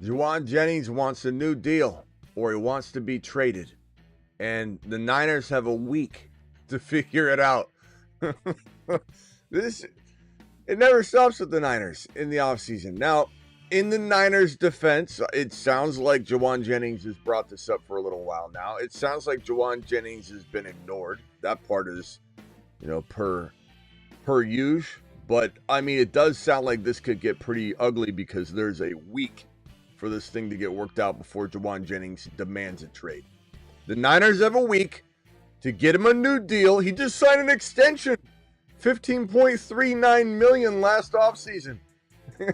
Jauan Jennings wants a new deal, or he wants to be traded. And the Niners have a week to figure it out. It never stops with the Niners in the offseason. Now, in the Niners' defense, it sounds like Jauan Jennings has brought this up for a little while now. It sounds like Jauan Jennings has been ignored. That part is, per usual. But, I mean, it does sound like this could get pretty ugly because there's a week for this thing to get worked out before Jauan Jennings demands a trade. The Niners have a week to get him a new deal. He just signed an extension. $15.39 million last offseason.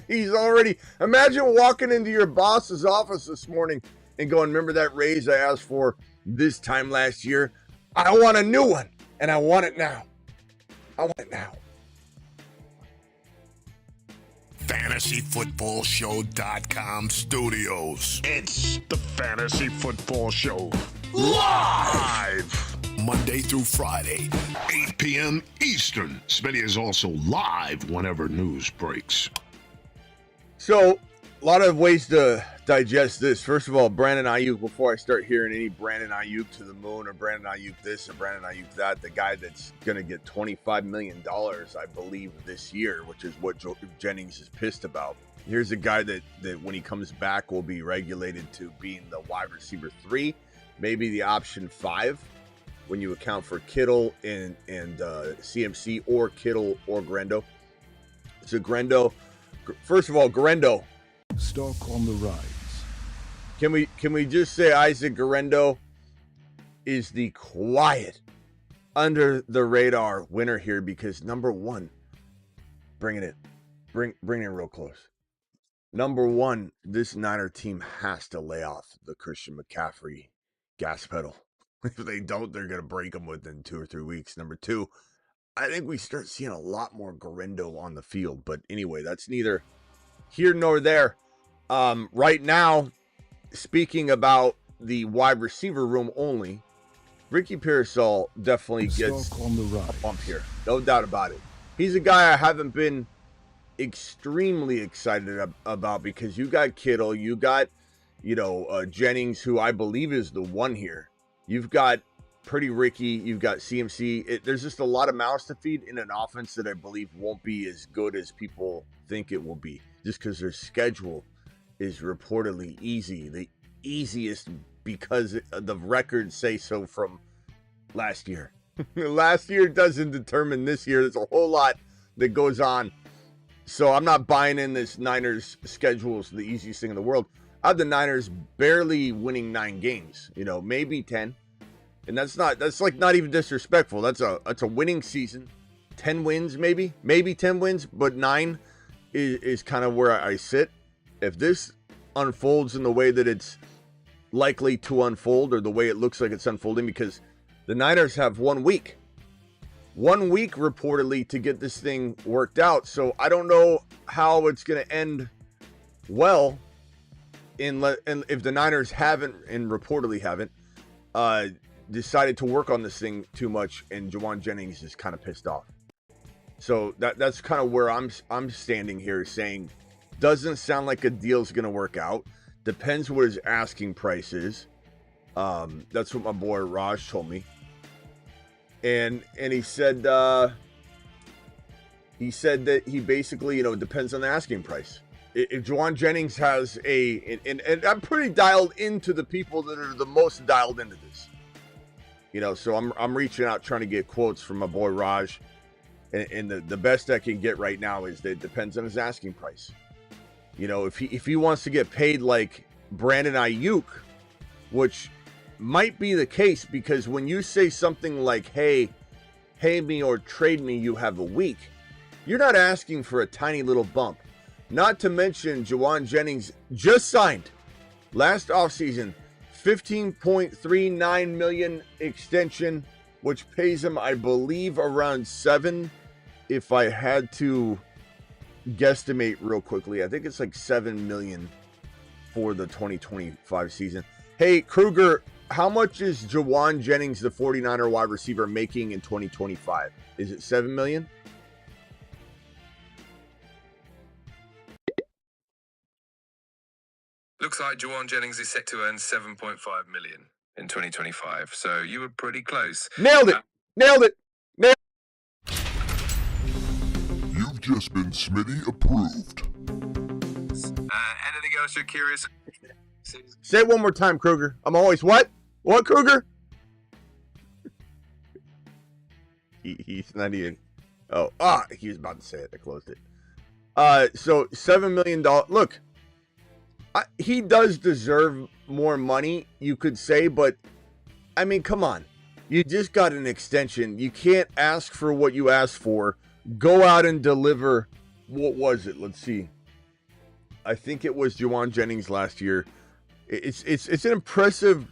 He's already, imagine walking into your boss's office this morning and going, remember that raise I asked for this time last year? I want a new one, and I want it now. I want it now. FantasyFootballShow.com studios. It's the Fantasy Football Show. Live! Monday through Friday, 8 p.m. Eastern. Smitty is also live whenever news breaks. So, a lot of ways to digest this. First of all, Brandon Aiyuk, before I start hearing any Brandon Aiyuk to the moon or Brandon Aiyuk this or Brandon Aiyuk that, the guy that's going to get $25 million, I believe, this year, which is what Jennings is pissed about. Here's a guy that when he comes back will be regulated to being the wide receiver 3, maybe the option 5, when you account for Kittle and CMC or Kittle or Guerendo. So Guerendo, first of all, Guerendo. stock on the rise. Can we just say Isaac Guerendo is the quiet, under the radar winner here because number one, bring it real close. Number one, this Niner team has to lay off the Christian McCaffrey gas pedal. If they don't, they're going to break them within 2 or 3 weeks. Number two, I think we start seeing a lot more Guerendo on the field. But anyway, that's neither here nor there. Right now, speaking about the wide receiver room only, Ricky Pearsall definitely gets a bump here. No doubt about it. He's a guy I haven't been extremely excited about because you got Kittle, you got, Jennings, who I believe is the one here. You've got Pretty Ricky, you've got CMC. There's just a lot of mouths to feed in an offense that I believe won't be as good as people think it will be, just because their schedule is reportedly easy. The easiest because the records say so from last year. Last year doesn't determine this year. There's a whole lot that goes on. So I'm not buying in this Niners schedule is the easiest thing in the world. I have the Niners barely winning 9 games, maybe 10. And that's like not even disrespectful. That's a winning season. 10 wins, maybe 10 wins, but 9 is kind of where I sit. If this unfolds in the way that it's likely to unfold, or the way it looks like it's unfolding, because the Niners have 1 week. 1 week reportedly to get this thing worked out. So I don't know how it's going to end well and if the Niners haven't, and reportedly haven't, decided to work on this thing too much, and Jauan Jennings is kind of pissed off. So that's kind of where I'm standing here, saying doesn't sound like a deal's going to work out. Depends what his asking price is. That's what my boy Raj told me. And he said that he basically, depends on the asking price. If Jauan Jennings has and I'm pretty dialed into the people that are the most dialed into this, so I'm reaching out trying to get quotes from my boy Raj, and the best I can get right now is that it depends on his asking price. If he wants to get paid like Brandon Aiyuk, which might be the case, because when you say something like, hey, pay me or trade me, you have a week, you're not asking for a tiny little bump. Not to mention Jauan Jennings just signed last offseason $15.39 million extension, which pays him, I believe, around 7. If I had to guesstimate real quickly, I think it's like $7 million for the 2025 season. Hey, Kruger, how much is Jauan Jennings, the 49er wide receiver, making in 2025? Is it $7 million? Looks like Jauan Jennings is set to earn $7.5 million in 2025. So you were pretty close. Nailed it. Nailed it. You've just been Smitty approved. Anything else you're curious? Say it one more time, Kruger. I'm always what? What, Kruger? He's not even. He was about to say it. I closed it. So $7 million. Look, he does deserve more money, you could say, but I mean, come on. You just got an extension. You can't ask for what you asked for. Go out and deliver. What was it? Let's see. I think it was Jauan Jennings last year. It's an impressive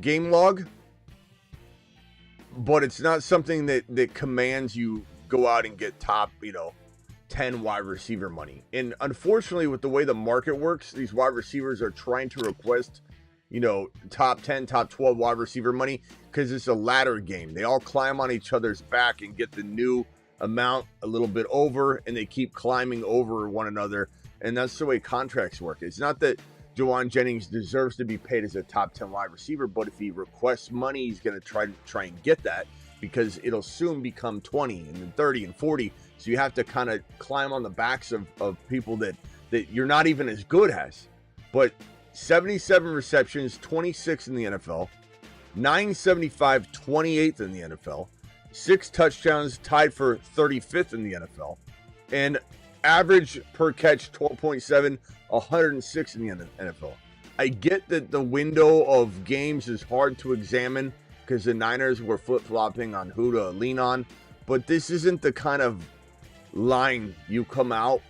game log, but it's not something that commands you go out and get top, 10 wide receiver money. And unfortunately, with the way the market works, these wide receivers are trying to request, top 10, top 12 wide receiver money because it's a ladder game. They all climb on each other's back and get the new amount a little bit over, and they keep climbing over one another. And that's the way contracts work. It's not that Jauan Jennings deserves to be paid as a top 10 wide receiver, but if he requests money, he's going to try and get that because it'll soon become 20 and then 30 and 40. So you have to kind of climb on the backs of people that you're not even as good as. But 77 receptions, 26 in the NFL, 975, 28th in the NFL, 6 touchdowns, tied for 35th in the NFL, and average per catch 12.7, 106 in the NFL. I get that the window of games is hard to examine because the Niners were flip-flopping on who to lean on, but this isn't the kind of line you come out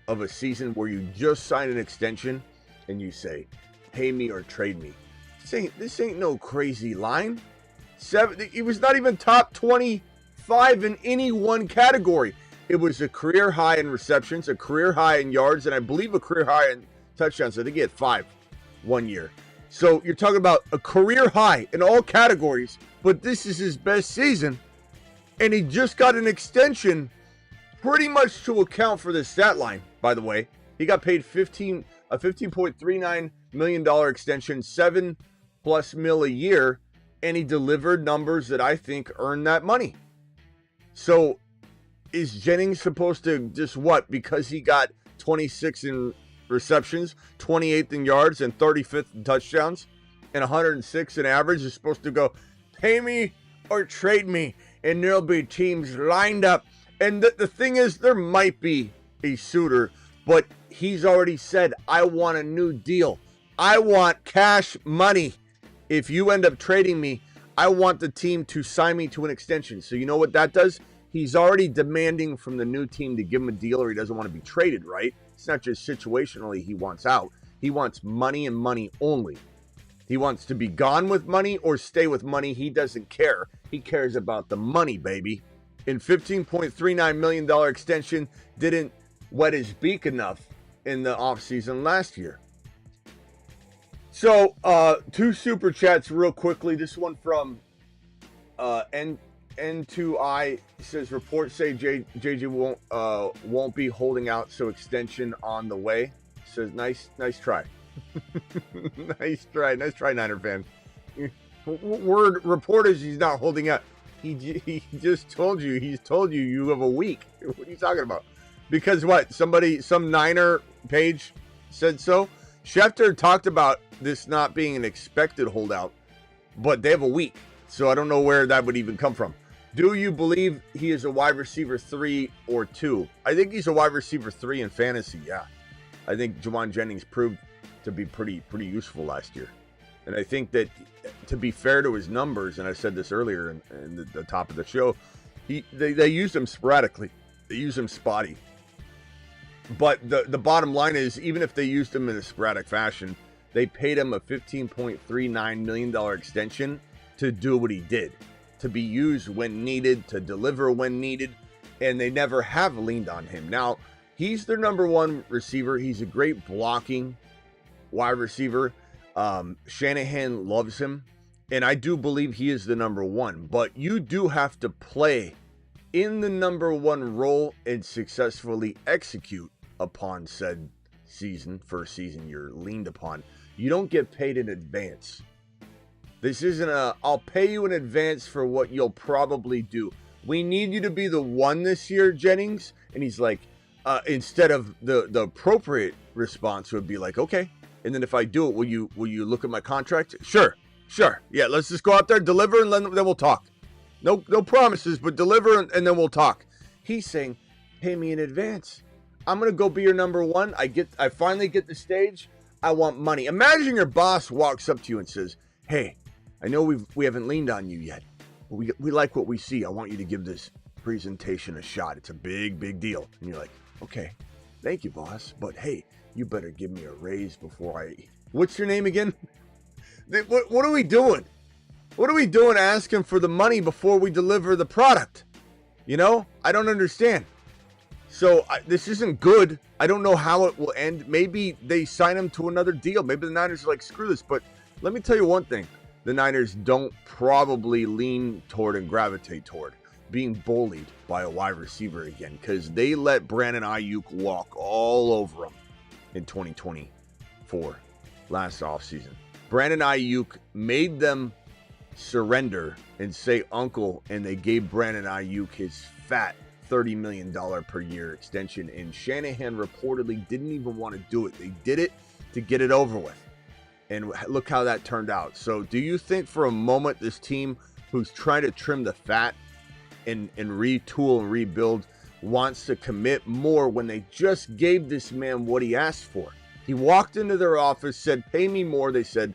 of a season where you just sign an extension and you say, pay me or trade me. This ain't no crazy line. He was not even top 25 in any one category. It was a career high in receptions, a career high in yards, and I believe a career high in touchdowns. I think he had 5 one year. So you're talking about a career high in all categories, but this is his best season, and he just got an extension pretty much to account for this stat line, by the way. He got paid $15.39 million extension, $7+ million a year, and he delivered numbers that I think earned that money. So is Jennings supposed to just what? Because he got 26 in receptions, 28th in yards, and 35th in touchdowns, and 106 in average, is supposed to go, pay me or trade me, and there'll be teams lined up. And the thing is, there might be a suitor, but he's already said, I want a new deal. I want cash money. If you end up trading me, I want the team to sign me to an extension. So you know what that does? He's already demanding from the new team to give him a deal, or he doesn't want to be traded, right? It's not just situationally he wants out. He wants money and money only. He wants to be gone with money or stay with money. He doesn't care. He cares about the money, baby. And $15.39 million extension didn't wet his beak enough in the offseason last year. So, 2 super chats real quickly. This one from N2I says, reports say JJ won't be holding out, so extension on the way. Says, nice try. nice try, Niner fan. Word reporters, he's not holding out. He just told you. He's told you you have a week. What are you talking about? Because what? Some Niner page said so. Schefter talked about this not being an expected holdout, but they have a week. So I don't know where that would even come from. Do you believe he is a wide receiver 3 or 2? I think he's a wide receiver 3 in fantasy, yeah. I think Jauan Jennings proved to be pretty useful last year. And I think that, to be fair to his numbers, and I said this earlier in the top of the show, they used him sporadically. They used him spotty. But the bottom line is, even if they used him in a sporadic fashion, they paid him a $15.39 million extension to do what he did, to be used when needed, to deliver when needed, and they never have leaned on him. Now, he's their number 1 receiver. He's a great blocking wide receiver. Shanahan loves him, and I do believe he is the number 1, but you do have to play in the number 1 role and successfully execute upon said season, first season you're leaned upon, you don't get paid in advance. This isn't I'll pay you in advance for what you'll probably do. We need you to be the one this year, Jennings. And he's like, instead of the appropriate response would be like, okay. And then if I do it, will you look at my contract? Sure. Yeah, let's just go out there, deliver, and then we'll talk. No promises, but deliver, and then we'll talk. He's saying, pay me in advance. I'm going to go be your number one. I finally get the stage. I want money. Imagine your boss walks up to you and says, hey, I know we haven't leaned on you yet, but we like what we see. I want you to give this presentation a shot. It's a big deal. And you're like, okay, thank you, boss. But hey, you better give me a raise before what's your name again? What are we doing? What are we doing asking for the money before we deliver the product? You know, I don't understand. So this isn't good. I don't know how it will end. Maybe they sign him to another deal. Maybe the Niners are like, screw this. But let me tell you one thing. The Niners don't probably lean toward and gravitate toward being bullied by a wide receiver again, because they let Brandon Aiyuk walk all over them in 2024, last offseason. Brandon Aiyuk made them surrender and say uncle, and they gave Brandon Aiyuk his fat $30 million per year extension, and Shanahan reportedly didn't even want to do it. They did it to get it over with. And look how that turned out. So do you think for a moment this team who's trying to trim the fat and retool and rebuild wants to commit more when they just gave this man what he asked for? He walked into their office, said, pay me more. They said,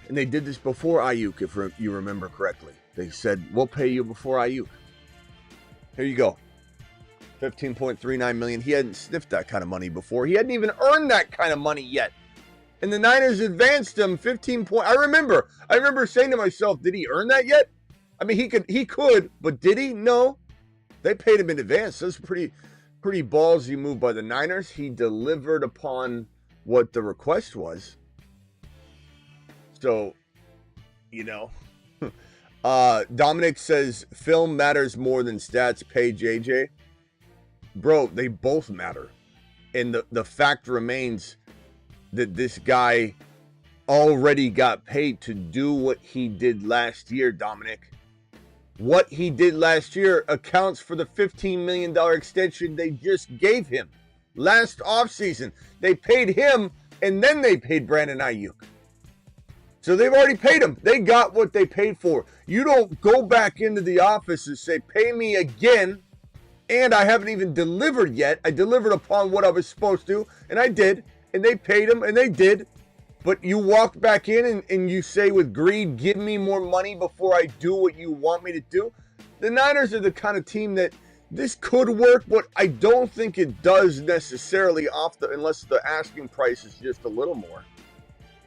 and they did this before Aiyuk, if you remember correctly. They said, we'll pay you before Aiyuk. Here you go. $15.39 million. He hadn't sniffed that kind of money before. He hadn't even earned that kind of money yet. And the Niners advanced him 15 points. I remember saying to myself, did he earn that yet? I mean, he could, but did he? No. They paid him in advance. That's pretty ballsy move by the Niners. He delivered upon what the request was. So, you know. Dominic says, film matters more than stats. Pay JJ. Bro, they both matter. And the fact remains that this guy already got paid to do what he did last year, Dominic. What he did last year accounts for the $15 million extension they just gave him. Last offseason, they paid him, and then they paid Brandon Aiyuk. So they've already paid him. They got what they paid for. You don't go back into the office and say, pay me again, and I haven't even delivered yet. I delivered upon what I was supposed to, and I did. And they paid him, and they did. But you walk back in and you say with greed, give me more money before I do what you want me to do. The Niners are the kind of team that this could work, but I don't think it does necessarily unless the asking price is just a little more.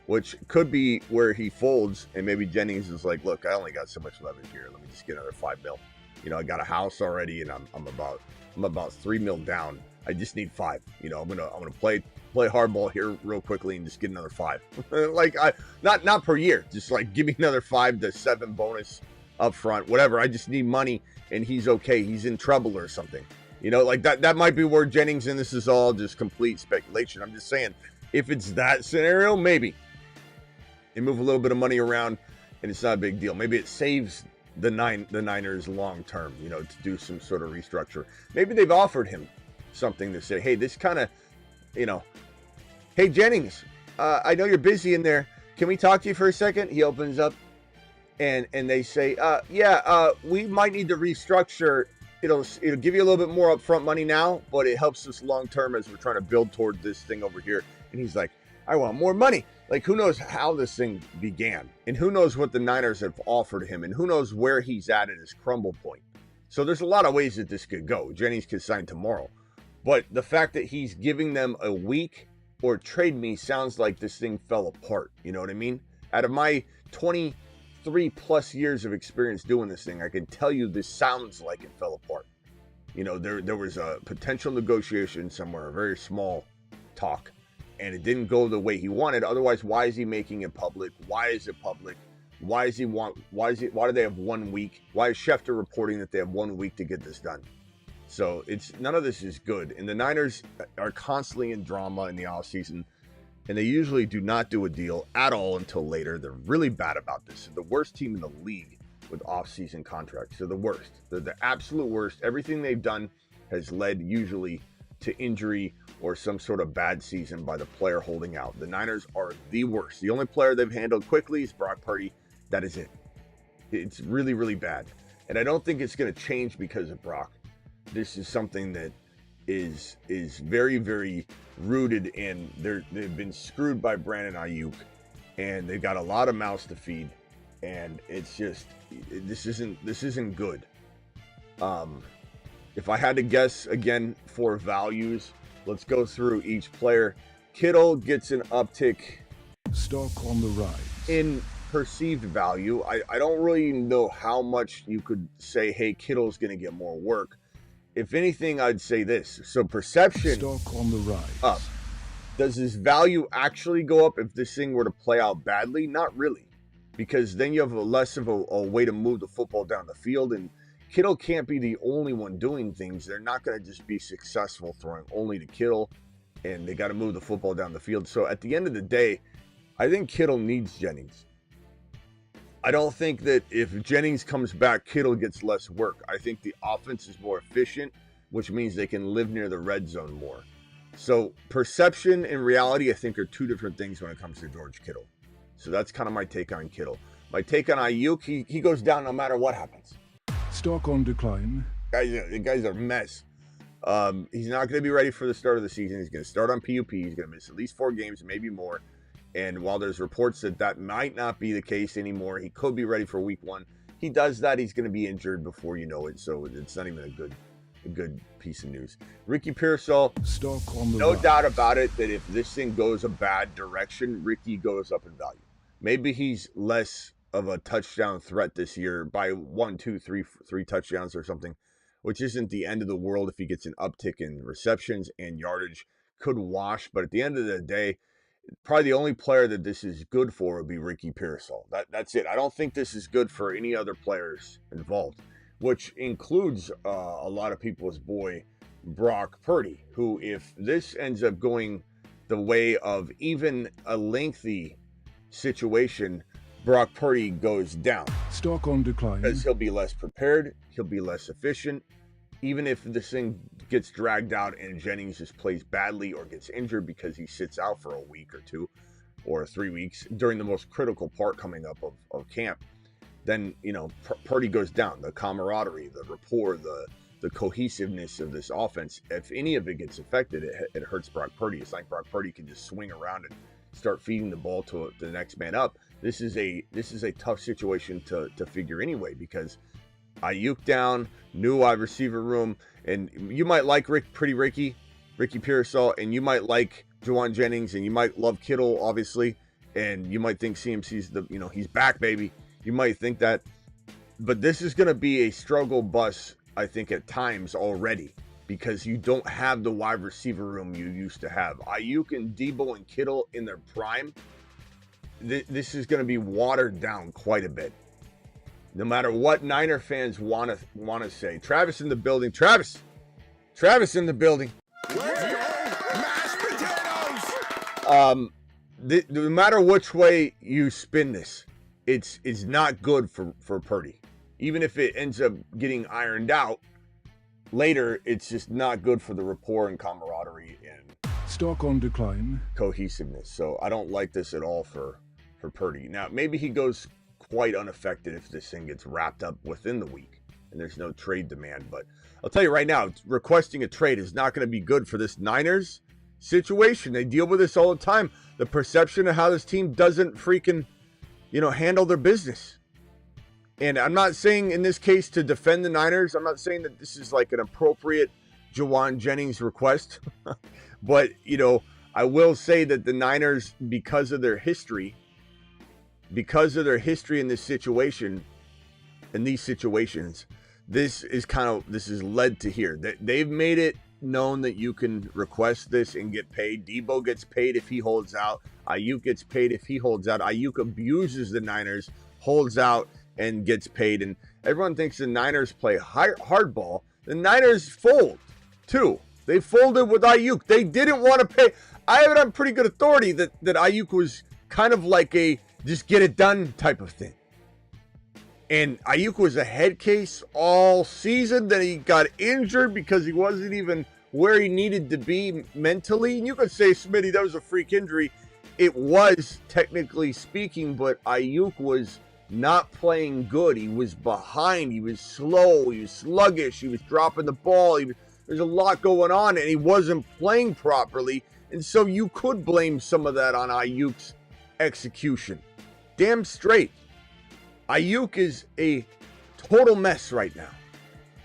Which could be where he folds, and maybe Jennings is like, look, I only got so much leverage here. Let me just get another $5 million. You know, I got a house already, and I'm about $3 million down. I just need 5. You know, I'm gonna play hardball here real quickly and just get another 5. Like not per year, just like give me another 5 to 7 bonus up front, whatever. I just need money, and he's okay. He's in trouble or something. You know, like that might be where Jennings, and this is all just complete speculation. I'm just saying, if it's that scenario, maybe they move a little bit of money around, and it's not a big deal. Maybe it saves the Niners long term, you know, to do some sort of restructure. Maybe they've offered him something to say, hey, this kind of, you know, hey, Jennings, I know you're busy in there. Can we talk to you for a second? He opens up, and they say, we might need to restructure. It'll give you a little bit more upfront money now, but it helps us long term as we're trying to build toward this thing over here. And he's like, I want more money. Like, who knows how this thing began, and who knows what the Niners have offered him, and who knows where he's at his crumble point. So there's a lot of ways that this could go. Jennings could sign tomorrow. But the fact that he's giving them a week or trade me sounds like this thing fell apart. You know what I mean? Out of my 23 plus years of experience doing this thing, I can tell you this sounds like it fell apart. You know, there was a potential negotiation somewhere, a very small talk, and it didn't go the way he wanted. Otherwise, why is he making it public? Why is it public? Why do they have 1 week? Why is Schefter reporting that they have 1 week to get this done? So none of this is good. And the Niners are constantly in drama in the offseason, and they usually do not do a deal at all until later. They're really bad about this. They're the worst team in the league with off-season contracts. They're the worst. They're the absolute worst. Everything they've done has led usually to injury or some sort of bad season by the player holding out. The Niners are the worst. The only player they've handled quickly is Brock Purdy. That is it. It's really, really bad. And I don't think it's going to change because of Brock. This is something that is very, very rooted in they've been screwed by Brandon Aiyuk, and they've got a lot of mouths to feed, and it's just this isn't good. If I had to guess again for values, let's go through each player. Kittle gets an uptick Stock on the rise. in perceived value. I don't really know how much you could say, hey, Kittle's going to get more work. If anything, I'd say this. So perception Stock on the rise. up. Does his value actually go up if this thing were to play out badly? Not really, because then you have less of a way to move the football down the field, and Kittle can't be the only one doing things. They're not going to just be successful throwing only to Kittle, and they got to move the football down the field. So at the end of the day, I think Kittle needs Jennings. I don't think that if Jennings comes back, Kittle gets less work. I think the offense is more efficient, which means they can live near the red zone more. So perception and reality, I think, are two different things when it comes to George Kittle. So that's kind of my take on Kittle. My take on Aiyuk, he goes down no matter what happens. Stock on decline. The guy's a mess. He's not going to be ready for the start of the season. He's going to start on PUP. He's going to miss at least 4 games, maybe more. And while there's reports that might not be the case anymore, he could be ready for week 1. He does that, he's going to be injured before you know it. So it's not even a good piece of news. Ricky Pearsall, Stock on the no rise. doubt about it that if this thing goes a bad direction, Ricky goes up in value. Maybe he's less of a touchdown threat this year by 1, 2, 3 touchdowns or something, which isn't the end of the world if he gets an uptick in receptions and yardage. Could wash, but at the end of the day, probably the only player that this is good for would be Ricky Pearsall. That's it. I don't think this is good for any other players involved, which includes a lot of people's boy, Brock Purdy, who, if this ends up going the way of even a lengthy situation, Brock Purdy goes down. Stock on decline. Because he'll be less prepared, he'll be less efficient. Even if this thing gets dragged out and Jennings just plays badly or gets injured because he sits out for a week or 2 or 3 weeks during the most critical part coming up of camp, then, Purdy goes down. The camaraderie, the rapport, the cohesiveness of this offense, if any of it gets affected, it hurts Brock Purdy. It's like Brock Purdy can just swing around and start feeding the ball to the next man up. This is a tough situation to figure anyway, because Aiyuk down, new wide receiver room, and you might like Ricky Pearsall, and you might like Jauan Jennings, and you might love Kittle, obviously, and you might think CMC's he's back, baby. You might think that, but this is going to be a struggle bus, I think, at times already, because you don't have the wide receiver room you used to have. Aiyuk and Debo and Kittle in their prime, this is going to be watered down quite a bit. No matter what Niner fans want to say. Travis in the building. Travis in the building. Let's go, mashed potatoes. No matter which way you spin this, it's not good for Purdy. Even if it ends up getting ironed out later, it's just not good for the rapport and camaraderie and Stock on decline. cohesiveness. So I don't like this at all for Purdy. Now, maybe he goes quite unaffected if this thing gets wrapped up within the week and there's no trade demand. But I'll tell you right now, requesting a trade is not going to be good for this Niners situation. They deal with this all the time. The perception of how this team doesn't freaking, handle their business. And I'm not saying in this case to defend the Niners. I'm not saying that this is like an appropriate Jauan Jennings request. But, I will say that the Niners, because of their history in this situation, in these situations, this is led to here. They've made it known that you can request this and get paid. Debo gets paid if he holds out. Aiyuk gets paid if he holds out. Aiyuk abuses the Niners, holds out, and gets paid. And everyone thinks the Niners play hardball The Niners fold, too. They folded with Aiyuk. They didn't want to pay. I have it on pretty good authority that Aiyuk was kind of like a just get it done type of thing. And Aiyuk was a head case all season. Then he got injured because he wasn't even where he needed to be mentally. And you could say, Smitty, that was a freak injury. It was, technically speaking, but Aiyuk was not playing good. He was behind. He was slow. He was sluggish. He was dropping the ball. There's a lot going on, and he wasn't playing properly. And so you could blame some of that on Aiyuk's execution. Damn straight. Aiyuk is a total mess right now.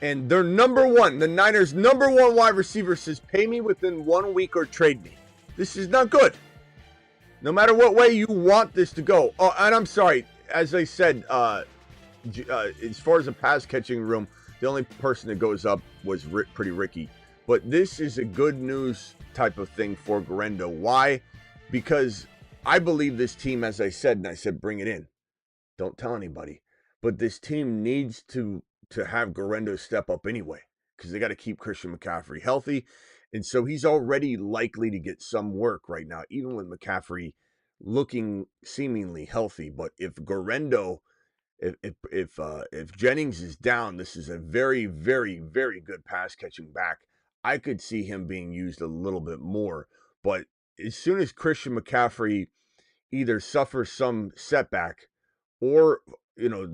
And their number one, the Niners' number one wide receiver says, pay me within 1 week or trade me. This is not good. No matter what way you want this to go. Oh, and I'm sorry. As I said, as far as the pass catching room, the only person that goes up was Pretty Ricky. But this is a good news type of thing for Guerendo. Why? Because I believe this team, as I said, and I said, bring it in. Don't tell anybody. But this team needs to have Guerendo step up anyway, because they got to keep Christian McCaffrey healthy. And so he's already likely to get some work right now, even with McCaffrey looking seemingly healthy. But if Guerendo, if Jennings is down, this is a very, very, very good pass catching back. I could see him being used a little bit more. But as soon as Christian McCaffrey either suffers some setback or,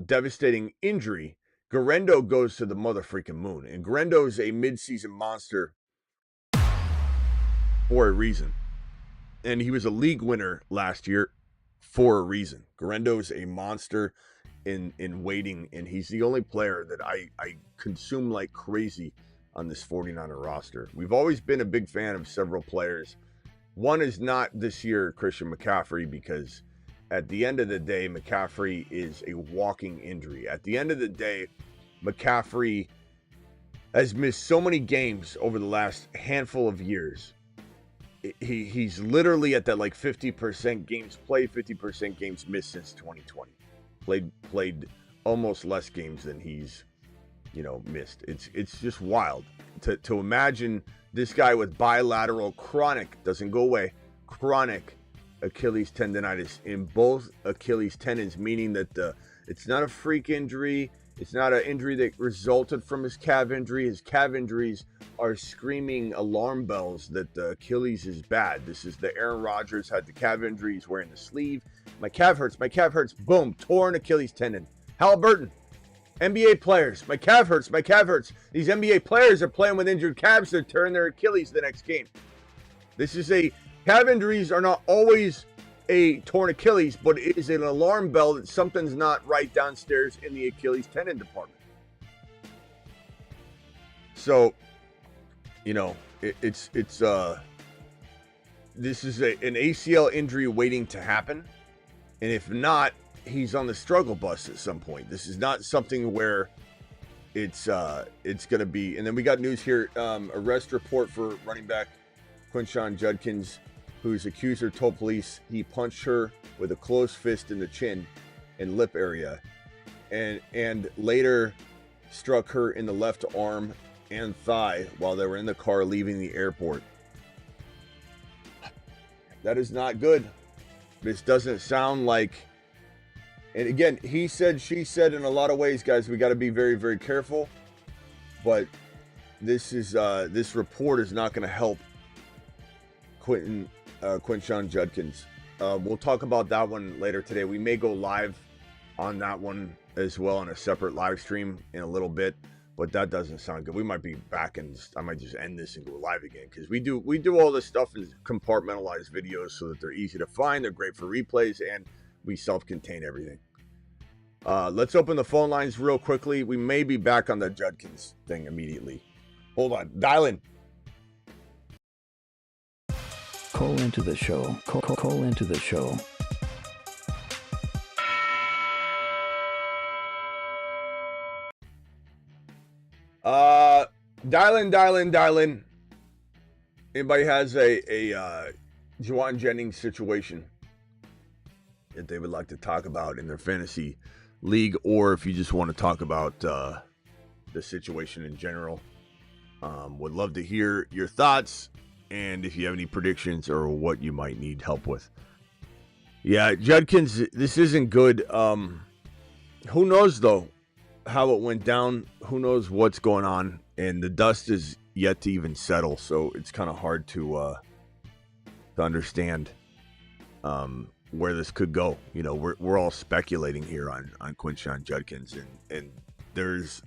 devastating injury, Guerendo goes to the mother freaking moon. And Guerendo is a midseason monster for a reason. And he was a league winner last year for a reason. Guerendo is a monster in waiting, and he's the only player that I consume like crazy on this 49er roster. We've always been a big fan of several players. One is not this year Christian McCaffrey, because at the end of the day, McCaffrey is a walking injury. At the end of the day, McCaffrey has missed so many games over the last handful of years. He's literally at that like 50% games played, 50% games missed since 2020. Played almost less games than he's, missed. It's just wild to imagine this guy with bilateral chronic, doesn't go away, chronic Achilles tendonitis in both Achilles tendons, meaning that it's not a freak injury. It's not an injury that resulted from his calf injury. His calf injuries are screaming alarm bells that the Achilles is bad. This is the Aaron Rodgers had the calf injury. He's wearing the sleeve. My calf hurts. My calf hurts. Boom. Torn Achilles tendon. Halliburton. NBA players. My calf hurts. My calf hurts. These NBA players are playing with injured calves. They're tearing their Achilles the next game. Calf injuries are not always a torn Achilles, but it is an alarm bell that something's not right downstairs in the Achilles tendon department. So, this is an ACL injury waiting to happen, and if not, he's on the struggle bus at some point. This is not something where it's going to be. And then we got news here: arrest report for running back Jauan Jennings, whose accuser told police he punched her with a closed fist in the chin and lip area, and later struck her in the left arm and thigh while they were in the car leaving the airport. That is not good. This doesn't sound like, and again, he said, she said, in a lot of ways, guys, we got to be very, very careful. But this report is not going to help Jauan Jennings. We'll talk about that one later today. We may go live on that one as well on a separate live stream in a little bit, but that doesn't sound good. We might be back, and I might just end this and go live again, because we do all this stuff in compartmentalized videos so that they're easy to find, they're great for replays, and we self-contain everything. Let's open the phone lines real quickly. We may be back on the Judkins thing immediately. Hold on, dial in. Call into the show. Call into the show. Dial in. Anybody has a Jauan Jennings situation that they would like to talk about in their fantasy league, or if you just want to talk about the situation in general, Would love to hear your thoughts and if you have any predictions or what you might need help with. Yeah, Judkins, this isn't good. Who knows, though, how it went down? Who knows what's going on? And the dust is yet to even settle, so it's kind of hard to understand where this could go. You know, we're all speculating here on Quinshon Judkins, and there's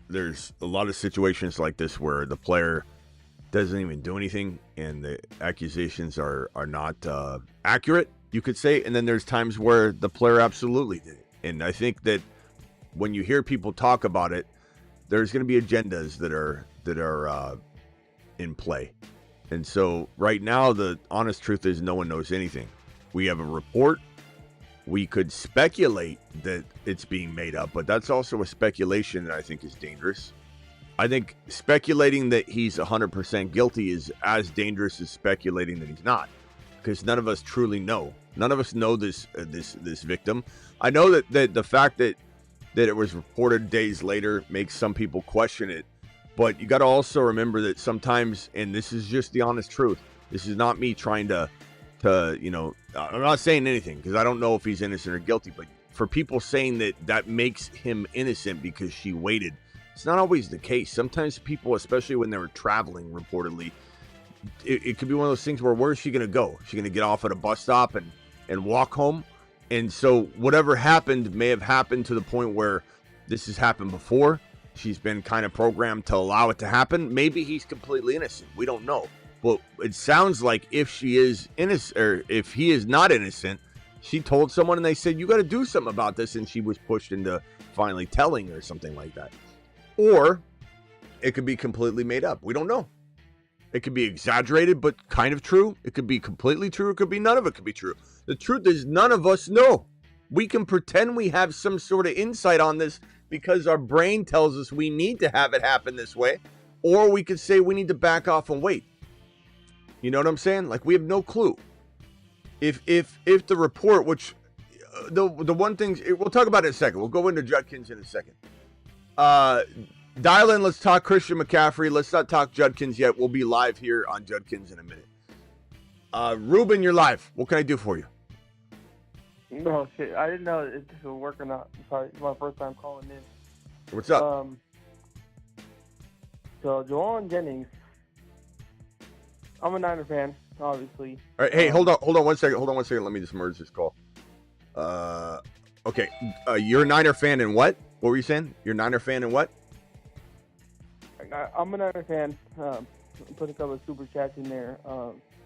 a lot of situations like this where the player doesn't even do anything, and the accusations are not accurate, you could say. And then there's times where the player absolutely did it. And I think that when you hear people talk about it, there's going to be agendas that are in play. And so right now, the honest truth is no one knows anything. We have a report. We could speculate that it's being made up, but that's also a speculation that I think is dangerous. I think speculating that he's 100% guilty is as dangerous as speculating that he's not, because none of us truly know. None of us know this victim. I know that the fact that it was reported days later makes some people question it, but you got to also remember that sometimes, and this is just the honest truth, this is not me trying to I'm not saying anything because I don't know if he's innocent or guilty, but for people saying that makes him innocent because she waited, it's not always the case. Sometimes people, especially when they were traveling, reportedly, it could be one of those things where where's she going to go? Is she going to get off at a bus stop and walk home? And so whatever happened may have happened to the point where this has happened before. She's been kind of programmed to allow it to happen. Maybe he's completely innocent. We don't know. But it sounds like if she is innocent, or if he is not innocent, she told someone and they said, you got to do something about this. And she was pushed into finally telling or something like that. Or it could be completely made up. We don't know. It could be exaggerated, but kind of true. It could be completely true. It could be none of it could be true. The truth is none of us know. We can pretend we have some sort of insight on this because our brain tells us we need to have it happen this way. Or we could say we need to back off and wait. You know what I'm saying? Like, we have no clue. If the report, which the one thing, we'll talk about it in a second. We'll go into Judkins in a second. Dial in. Let's talk Christian McCaffrey. Let's not talk Judkins yet. We'll be live here on Judkins in a minute. Ruben, you're live. What can I do for you? No shit. I didn't know if this would work or not. I'm sorry. It's my first time calling in. What's up? So Jauan Jennings. I'm a Niner fan, obviously. All right. Hey, hold on 1 second. Hold on 1 second. Let me just merge this call. Okay. You're a Niner fan in what? What were you saying? You're a Niner fan in what? I'm a Niner fan. Put a couple of super chats in there.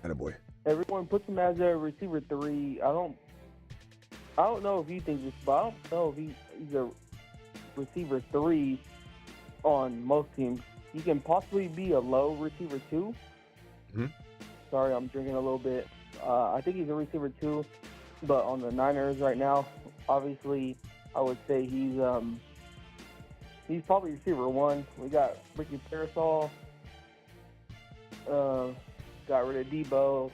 Attaboy. Everyone puts him as a receiver 3. I don't know if you think this, but I don't know if he's a receiver 3 on most teams. He can possibly be a low receiver 2. Mm-hmm. Sorry, I'm drinking a little bit. I think he's a receiver 2, but on the Niners right now, obviously, I would say he's probably receiver 1. We got Ricky Parasol. Got rid of Debo.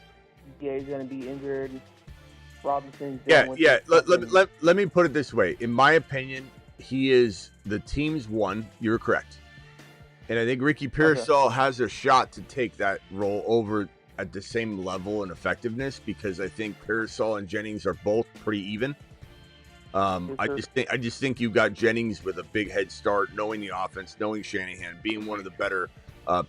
Gay's gonna be injured. Robinson's yeah. Let me put it this way. In my opinion, he is the team's 1. You're correct. And I think Ricky Parasol has a shot to take that role over at the same level and effectiveness because I think Parasol and Jennings are both pretty even. I just think you got Jennings with a big head start, knowing the offense, knowing Shanahan, being one of the better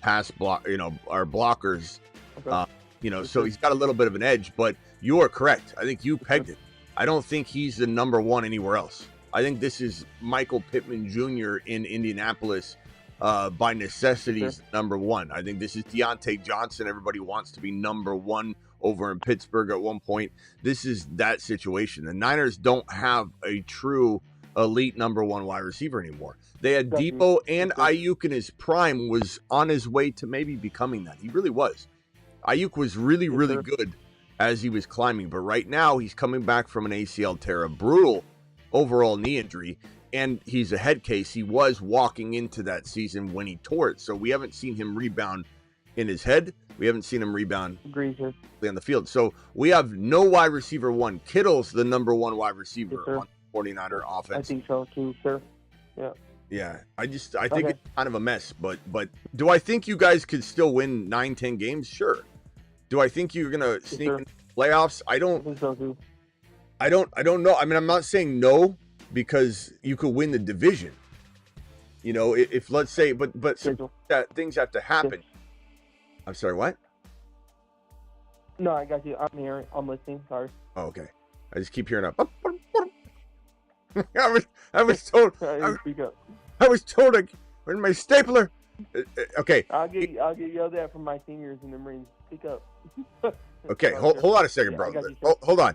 pass our blockers. Okay. So he's got a little bit of an edge, but you are correct. I think you pegged it. I don't think he's the number 1 anywhere else. I think this is Michael Pittman Jr. in Indianapolis. By necessity, is number 1. I think this is Deontay Johnson. Everybody wants to be number 1 over in Pittsburgh at one point. This is that situation. The Niners don't have a true elite number 1 wide receiver anymore. They had Debo and Aiyuk in his prime was on his way to maybe becoming that. He really was. Aiyuk was really, really good as he was climbing. But right now, he's coming back from an ACL tear, a brutal overall knee injury. And he's a head case. He was walking into that season when he tore it. So we haven't seen him rebound in his head. We haven't seen him rebound on the field. So we have no wide receiver 1. Kittle's the number 1 wide receiver on 49er offense. I think so too, sir. Yeah. Yeah, I think Okay. it's kind of a mess. But do I think you guys could still win 9-10 games? Sure. Do I think you're gonna sneak sure. in the playoffs? I I don't think so too. I don't know. I mean, I'm not saying no because you could win the division. You know, if let's say, but some Schedule. that things have to happen. I'm sorry, what? No, I got you. I'm here. I'm listening. Sorry. Oh, okay. I just keep hearing up. I was told I didn't speak up. I was told where's my stapler? Okay, I'll get yelled at from my seniors in the Marines. Speak up. okay. Hold on a second, Yeah, bro. I got you, sir. Hold on.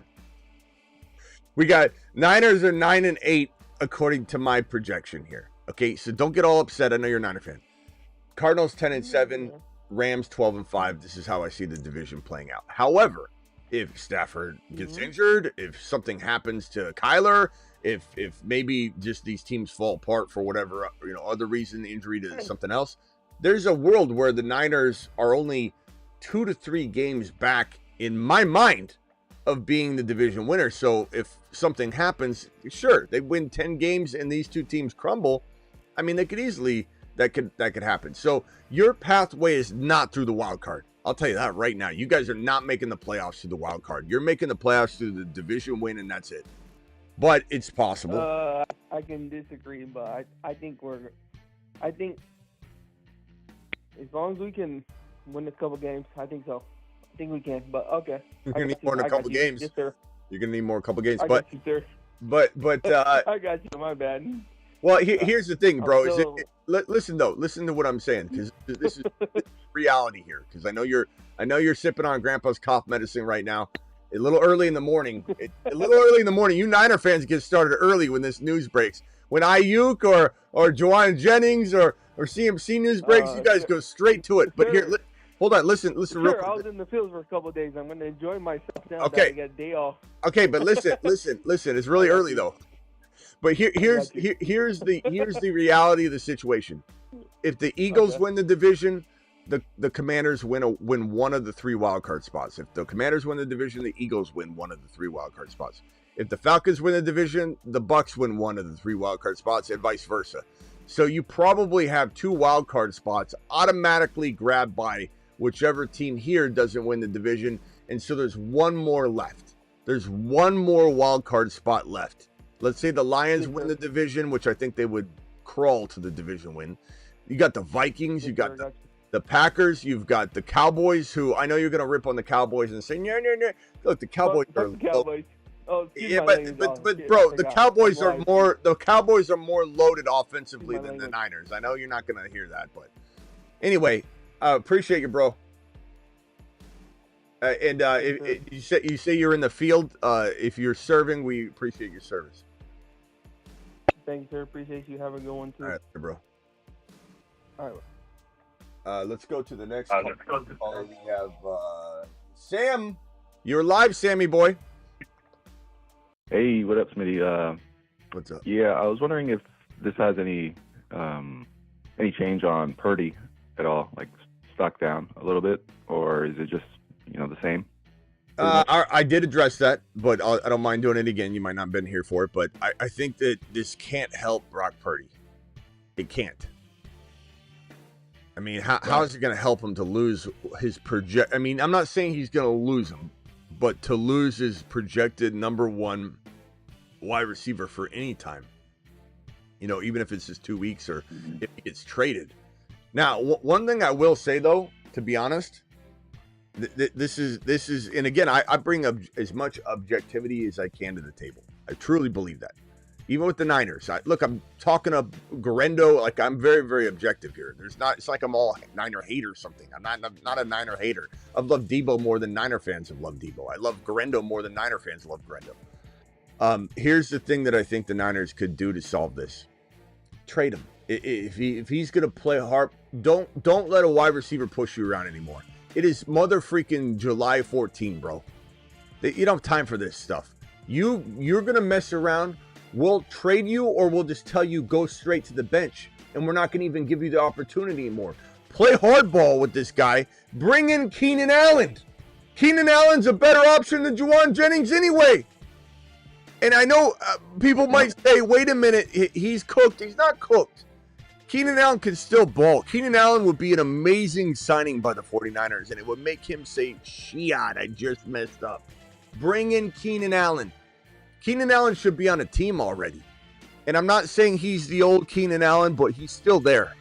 We got Niners are 9-8 according to my projection here. Okay, so don't get all upset. I know you're a Niner fan. Cardinals 10-7, Rams 12-5. This is how I see the division playing out. However, if Stafford gets injured, if something happens to Kyler, if maybe just these teams fall apart for whatever other reason, injury to something else, there's a world where the Niners are only 2 to 3 games back in my mind of being the division winner. So if something happens, sure, they win 10 games and these two teams crumble. I mean, they could easily that could happen. So your pathway is not through the wild card. I'll tell you that right now. You guys are not making the playoffs through the wild card. You're making the playoffs through the division win, and that's it. But it's possible. I can disagree, but I think as long as we can win a couple games, I think so. I think we can. But okay. You're gonna need more than a couple games. Yes, sir. You're gonna need more a couple games. I got you, sir. But I got you. My bad. well, here's the thing, bro. So- Listen to what I'm saying, because this is reality here. Because I know you're sipping on Grandpa's cough medicine right now. A little early in the morning. You Niner fans get started early when this news breaks. When Aiyuk or Jauan Jennings or CMC news breaks, you guys go straight to it. But here, hold on, listen real Sure, quick. I was in the fields for a couple of days. I'm going to enjoy myself now. Okay. That I got a day off. Okay, but listen. It's really early though. But here's the reality of the situation. If the Eagles win the division, the Commanders win one of the 3 wildcard spots. If the Commanders win the division, the Eagles win one of the 3 wildcard spots. If the Falcons win the division, the Bucks win one of the 3 wildcard spots, and vice versa. So you probably have 2 wildcard spots automatically grabbed by whichever team here doesn't win the division, and so there's one more left. There's one more wildcard spot left. Let's say the Lions win the division, which I think they would crawl to the division win. You got the Vikings, you got the Packers, you've got the Cowboys, who I know you're going to rip on the Cowboys and say, no. Look, the Cowboys are the Cowboys. Oh, yeah, but bro, the Cowboys are more loaded offensively than the Niners. I know you're not going to hear that, but anyway, appreciate you, bro. If you say you're in the field, if you're serving, we appreciate your service. Thank you, sir. Appreciate you. Have a good one, too. All right, bro. All right. Let's go to the next caller. We have Sam. You're live, Sammy boy. Hey, what up, Smitty? What's up? Yeah, I was wondering if this has any change on Purdy at all, like stock down a little bit, or is it just the same? I did address that, but I don't mind doing it again. You might not have been here for it, but I think that this can't help Brock Purdy. It can't. I mean, how is it going to help him to lose his project? I mean, I'm not saying he's going to lose him, but to lose his projected number 1 wide receiver for any time, even if it's just 2 weeks or if he gets traded. Now, one thing I will say, though, to be honest, this is, and again, I bring up as much objectivity as I can to the table. I truly believe that. Even with the Niners, I'm talking of Guerendo. Like, I'm very, very objective here. It's like I'm all Niner hater or something. I'm not a Niner hater. I've loved Debo more than Niner fans have loved Debo. I love Guerendo more than Niner fans love Guerendo. Here's the thing that I think the Niners could do to solve this: trade him. If he's gonna play hard, don't let a wide receiver push you around anymore. It is mother freaking July 14, bro. You don't have time for this stuff. You're gonna mess around. We'll trade you, or we'll just tell you go straight to the bench, and we're not going to even give you the opportunity anymore. Play hardball with this guy. Bring in Keenan Allen. Keenan Allen's a better option than Jauan Jennings anyway. And I know people might say, wait a minute, he's cooked. He's not cooked. Keenan Allen can still ball. Keenan Allen would be an amazing signing by the 49ers, and it would make him say, shit, I just messed up. Bring in Keenan Allen. Keenan Allen should be on a team already. And I'm not saying he's the old Keenan Allen, but he's still there.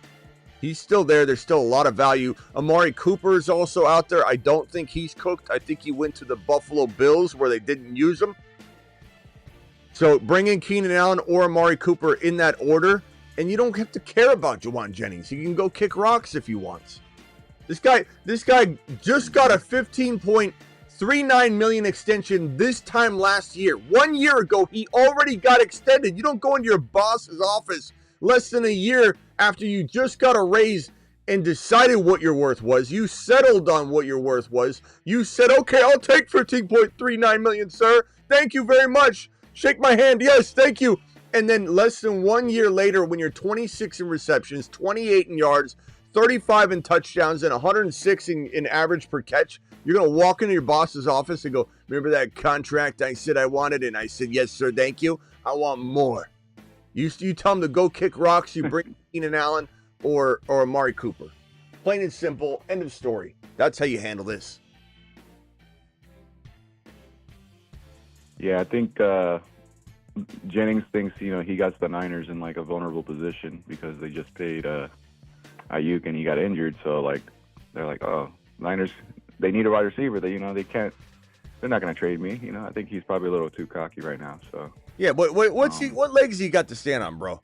He's still there. There's still a lot of value. Amari Cooper is also out there. I don't think he's cooked. I think he went to the Buffalo Bills where they didn't use him. So bring in Keenan Allen or Amari Cooper in that order, and you don't have to care about Jauan Jennings. He can go kick rocks if he wants. This guy just got a $15.39 million extension this time last year. 1 year ago, he already got extended. You don't go into your boss's office less than a year after you just got a raise and decided what your worth was. You settled on what your worth was. You said, okay, I'll take $15.39 million, sir. Thank you very much. Shake my hand. Yes, thank you. And then less than 1 year later, when you're 26 in receptions, 28 in yards, 35 in touchdowns, and 106 in average per catch, you're going to walk into your boss's office and go, remember that contract I said I wanted? And I said, yes, sir, thank you. I want more. You tell him to go kick rocks, you bring Keenan Allen or Amari Cooper. Plain and simple, end of story. That's how you handle this. Yeah, I think Jennings thinks, he got the Niners in like a vulnerable position because they just paid Aiyuk and he got injured. So like, they're like, oh, Niners, they need a wide receiver. They're not going to trade me. I think he's probably a little too cocky right now. So yeah, but what legs he got to stand on, bro?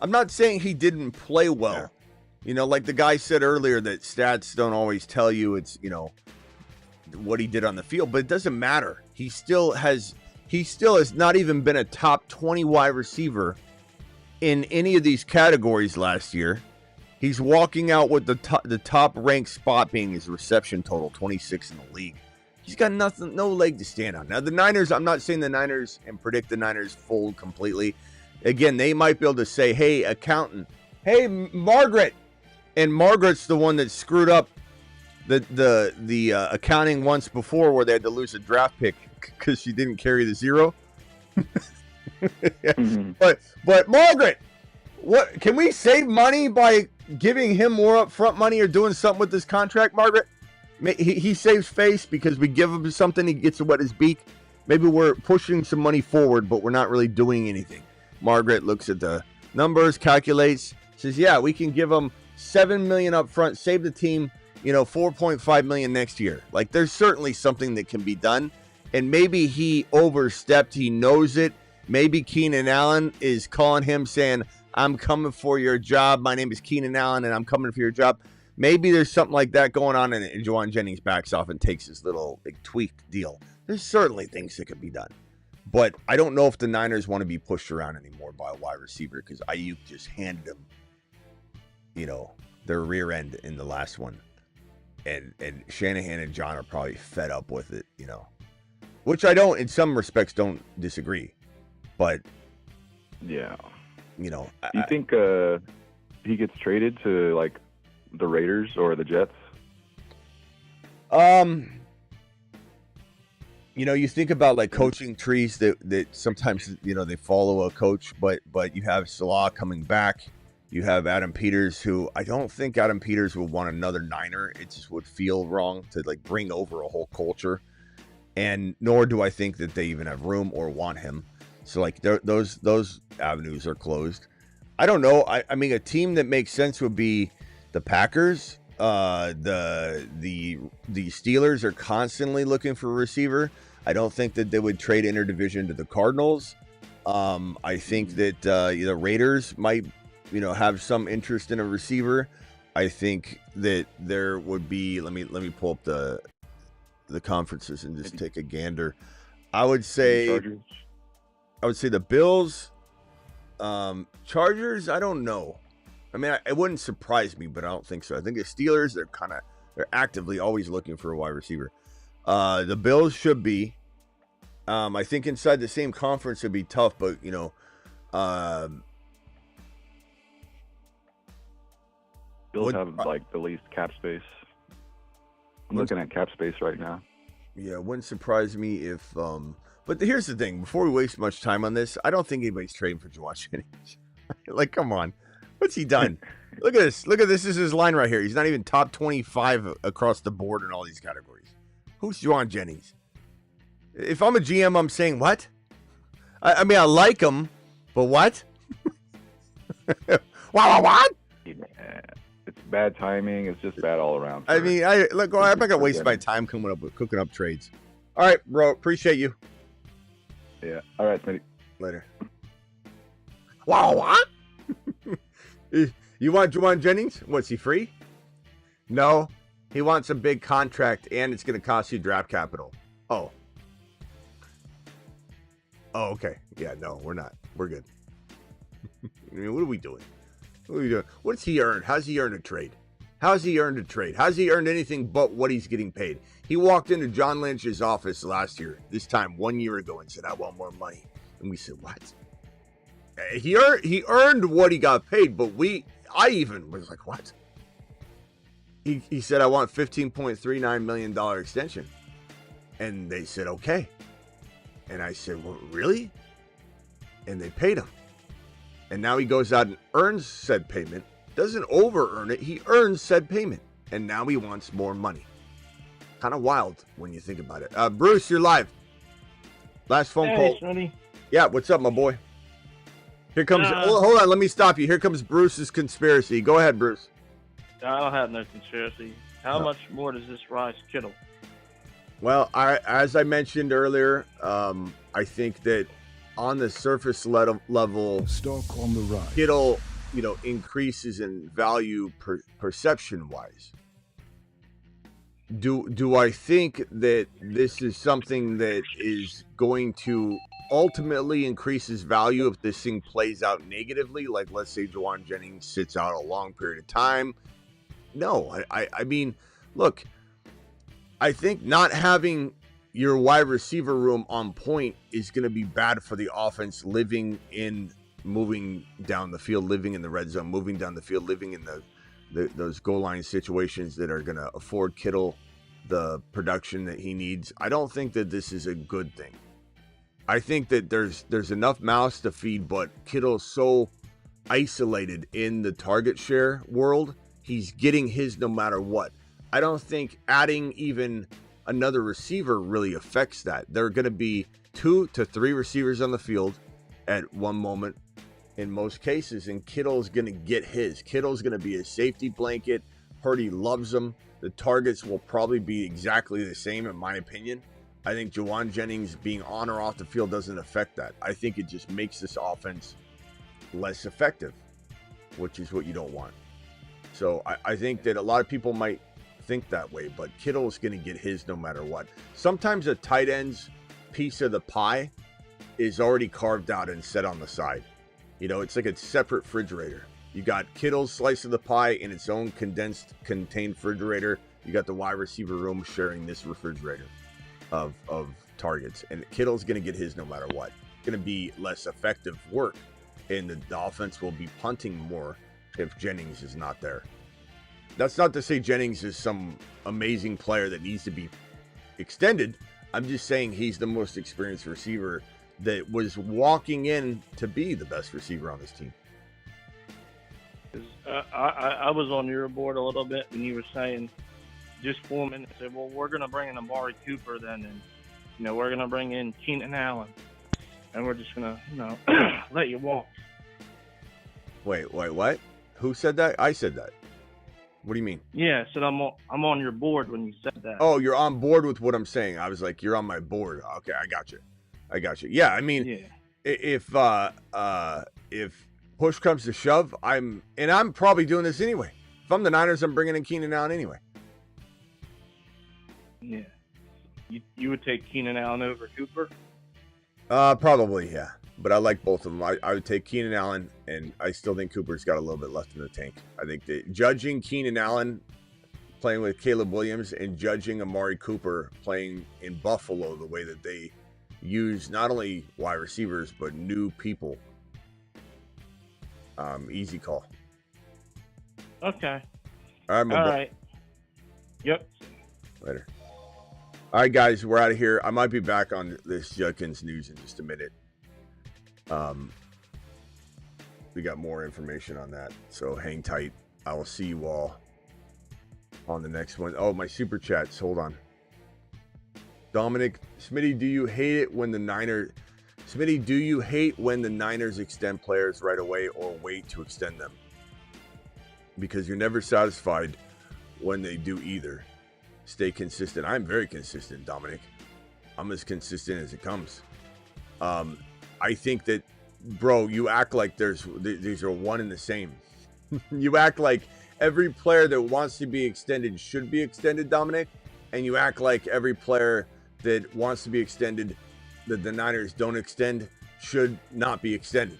I'm not saying he didn't play well. Yeah. Like the guy said earlier that stats don't always tell you it's, what he did on the field, but it doesn't matter. He still has not even been a top 20 wide receiver in any of these categories last year. He's walking out with the top ranked spot being his reception total, 26 in the league. He's got no leg to stand on. Now, the Niners, I'm not saying the Niners and predict the Niners fold completely. Again, they might be able to say, hey, accountant, hey, Margaret. And Margaret's the one that screwed up the accounting once before where they had to lose a draft pick because she didn't carry the zero. Mm-hmm. But Margaret, what can we save money by giving him more upfront money or doing something with this contract, Margaret? He saves face because we give him something, he gets to wet his beak. Maybe we're pushing some money forward, but we're not really doing anything. Margaret looks at the numbers, calculates, says, yeah, we can give him $7 million up front, save the team, $4.5 million next year. Like, there's certainly something that can be done. And maybe he overstepped. He knows it. Maybe Keenan Allen is calling him saying, I'm coming for your job. My name is Keenan Allen, and I'm coming for your job. Maybe there's something like that going on, and Jauan Jennings backs off and takes his little tweaked deal. There's certainly things that can be done. But I don't know if the Niners want to be pushed around anymore by a wide receiver because Aiyuk just handed them, their rear end in the last one. And Shanahan and John are probably fed up with it, which I don't, in some respects, don't disagree. But, yeah. You think he gets traded to, like, the Raiders or the Jets? You think about like coaching trees that sometimes they follow a coach, but you have Salah coming back, you have Adam Peters, who I don't think Adam Peters would want another Niner. It just would feel wrong to like bring over a whole culture, and nor do I think that they even have room or want him. So like those avenues are closed. I don't know. I mean, a team that makes sense would be the Packers. The Steelers are constantly looking for a receiver. I don't think that they would trade interdivision to the Cardinals. I think that the Raiders might, have some interest in a receiver. I think that there would be. Let me pull up the conferences and just take a gander. I would say the Bills, Chargers. I don't know. I mean, it wouldn't surprise me, but I don't think so. I think the Steelers, they're actively always looking for a wide receiver. The Bills should be. I think inside the same conference it'd be tough, but Bills have like the least cap space. I'm looking at cap space right now. Yeah, it wouldn't surprise me if but here's the thing, before we waste much time on this, I don't think anybody's trading for Jauan Jennings. Like, come on. What's he done? Look at this. Look at this. This is his line right here. He's not even top 25 across the board in all these categories. Who's Jauan Jennings? If I'm a GM, I'm saying what? I mean, I like him, but what? What? Yeah, it's bad timing. It's just bad all around. I mean, I'm not gonna waste my time cooking up trades. All right, bro. Appreciate you. Yeah. All right, Smitty. Later. What? You want Jauan Jennings? What's he free? No, he wants a big contract, and it's gonna cost you draft capital. Oh. Oh, okay. Yeah, no, we're not. We're good. I mean, what are we doing? What are we doing? What's he earned? How's he earned a trade? How's he earned a trade? How's he earned anything but what he's getting paid? He walked into John Lynch's office last year, this time 1 year ago, and said, I want more money. And we said, what? He earned what he got paid, but I even was like, what? He said, I want $15.39 million extension. And they said, okay. And I said, well, really? And they paid him. And now he goes out and earns said payment. Doesn't over-earn it. He earns said payment. And now he wants more money. Kind of wild when you think about it. Bruce, you're live. Last phone call. Smitty. Yeah, what's up, my boy? Here comes... hold on, let me stop you. Here comes Bruce's conspiracy. Go ahead, Bruce. I don't have no conspiracy. How much more does this rise Kittle? Well, as I mentioned earlier, I think that on the surface level, Stock on the rise. Kittle, increases in value perception-wise. Do I think that this is something that is going to ultimately increase his value if this thing plays out negatively? Like, let's say Jauan Jennings sits out a long period of time. No, I mean, look, I think not having your wide receiver room on point is going to be bad for the offense moving down the field, living in the red zone, moving down the field, living in those goal line situations that are going to afford Kittle the production that he needs. I don't think that this is a good thing. I think that there's enough mouths to feed, but Kittle's so isolated in the target share world. He's getting his no matter what. I don't think adding even another receiver really affects that. There are going to be 2 to 3 receivers on the field at one moment in most cases, and Kittle's going to get his. Kittle's going to be a safety blanket. Purdy loves him. The targets will probably be exactly the same, in my opinion. I think Jauan Jennings being on or off the field doesn't affect that. I think it just makes this offense less effective, which is what you don't want. So I think that a lot of people might think that way, but Kittle's going to get his no matter what. Sometimes a tight end's piece of the pie is already carved out and set on the side. It's like a separate refrigerator. You got Kittle's slice of the pie in its own contained refrigerator. You got the wide receiver room sharing this refrigerator of targets. And Kittle's going to get his no matter what. It's going to be less effective work. And the offense will be punting more if Jennings is not there. That's not to say Jennings is some amazing player that needs to be extended. I'm just saying he's the most experienced receiver that was walking in to be the best receiver on this team. I was on your board a little bit when you were saying just for a minute, said, well, we're going to bring in Amari Cooper then, and we're going to bring in Keenan Allen, and we're just going to let you walk. Wait, what? Who said that? I said that. What do you mean? Yeah, I said I'm on your board when you said that. Oh, you're on board with what I'm saying. I was like, you're on my board. Okay, I got you. Yeah, I mean, yeah. If push comes to shove, I'm probably doing this anyway. If I'm the Niners, I'm bringing in Keenan Allen anyway. Yeah. You would take Keenan Allen over Cooper? Probably, yeah. But I like both of them. I would take Keenan Allen, and I still think Cooper's got a little bit left in the tank. I think that judging Keenan Allen playing with Caleb Williams and judging Amari Cooper playing in Buffalo the way that they use not only wide receivers, but new people. Easy call. Okay. All right, my boy. Right. Yep. Later. All right, guys, we're out of here. I might be back on this Judkins news in just a minute. We got more information on that, so hang tight. I will see you all on the next one. Oh, my super chats. Hold on. Dominic, Smitty, do you hate it when the Niners... Smitty, do you hate when the Niners extend players right away or wait to extend them? Because you're never satisfied when they do either. Stay consistent. I'm very consistent, Dominic. I'm as consistent as it comes. I think that, bro, you act like these are one and the same. You act like every player that wants to be extended should be extended, Dominic. And you act like every player that wants to be extended that the Niners don't extend should not be extended.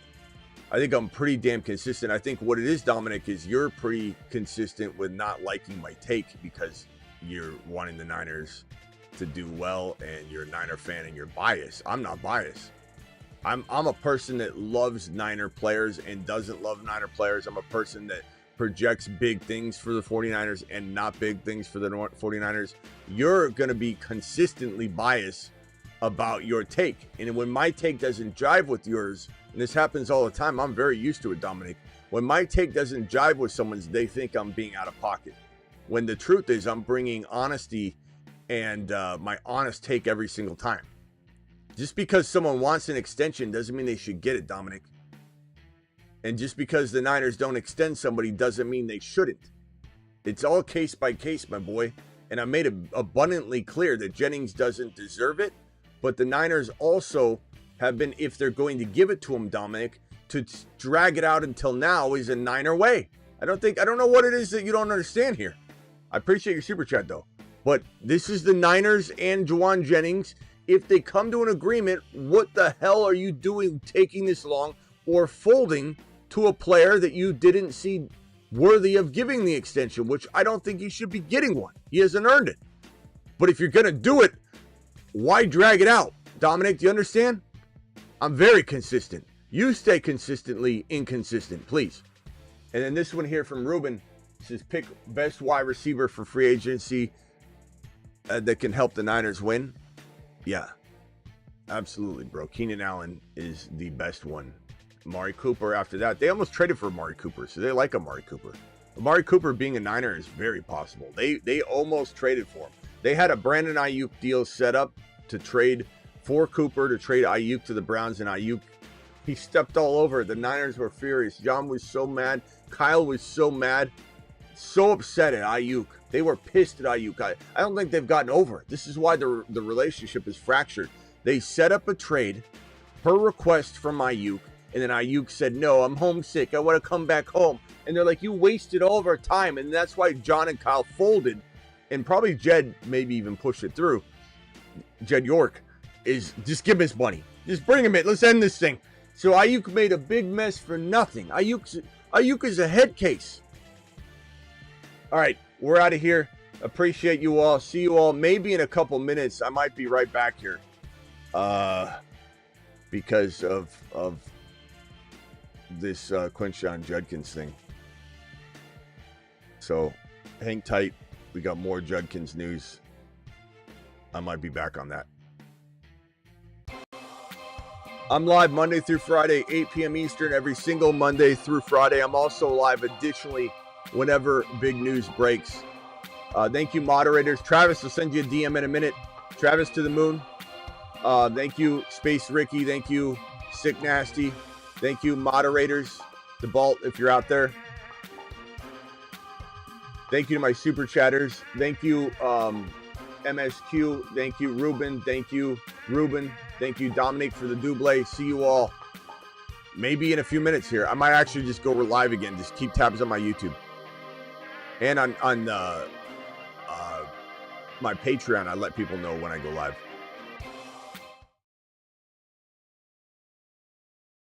I think I'm pretty damn consistent. I think what it is, Dominic, is you're pretty consistent with not liking my take because you're wanting the Niners to do well and you're a Niner fan and you're biased. I'm not biased. I'm a person that loves Niner players and doesn't love Niner players. I'm a person that projects big things for the 49ers and not big things for the 49ers. You're going to be consistently biased about your take. And when my take doesn't jive with yours, and this happens all the time, I'm very used to it, Dominic. When my take doesn't jive with someone's, they think I'm being out of pocket. When the truth is I'm bringing honesty and my honest take every single time. Just because someone wants an extension doesn't mean they should get it, Dominic. And just because the Niners don't extend somebody doesn't mean they shouldn't. It's all case by case, my boy. And I made it abundantly clear that Jennings doesn't deserve it. But the Niners also have been, if they're going to give it to him, Dominic, to drag it out until now is a Niner way. I don't know what it is that you don't understand here. I appreciate your super chat, though. But this is the Niners and Jauan Jennings. If they come to an agreement, what the hell are you doing taking this long or folding to a player that you didn't see worthy of giving the extension, which I don't think he should be getting one. He hasn't earned it. But if you're going to do it, why drag it out? Dominic, do you understand? I'm very consistent. You stay consistently inconsistent, please. And then this one here from Ruben says, pick best wide receiver for free agency that can help the Niners win. Yeah, absolutely, bro. Keenan Allen is the best one. Amari Cooper after that. They almost traded for Amari Cooper, so they like Amari Cooper. Amari Cooper being a Niner is very possible. They almost traded for him. They had a Brandon Aiyuk deal set up to trade for Cooper, to trade Aiyuk to the Browns, and Aiyuk, he stepped all over. The Niners were furious. John was so mad. Kyle was so mad. So upset at Aiyuk. They were pissed at Aiyuk. I don't think they've gotten over it. This is why the relationship is fractured. They set up a trade per request from Aiyuk, and then Aiyuk said, no, I'm homesick. I want to come back home. And they're like, you wasted all of our time. And that's why John and Kyle folded. And probably Jed maybe even pushed it through. Jed York is just give him his money. Just bring him in. Let's end this thing. So Aiyuk made a big mess for nothing. Aiyuk is a head case. All right, we're out of here. Appreciate you all. See you all maybe in a couple minutes. I might be right back here because of this Quinshon Judkins thing. So hang tight. We got more Judkins news. I might be back on that. I'm live Monday through Friday, 8 p.m. Eastern, every single Monday through Friday. I'm also live additionally whenever big news breaks. Thank you, moderators. Travis will send you a DM in a minute. Travis to the moon. Thank you, Space Ricky. Thank you, Sick Nasty. Thank you, moderators. The Vault, if you're out there. Thank you to my super chatters. Thank you, MSQ. Thank you, Ruben. Thank you, Ruben. Thank you, Dominic, for the double. See you all maybe in a few minutes here. I might actually just go live again. Just keep tabs on my YouTube. And on my Patreon, I let people know when I go live.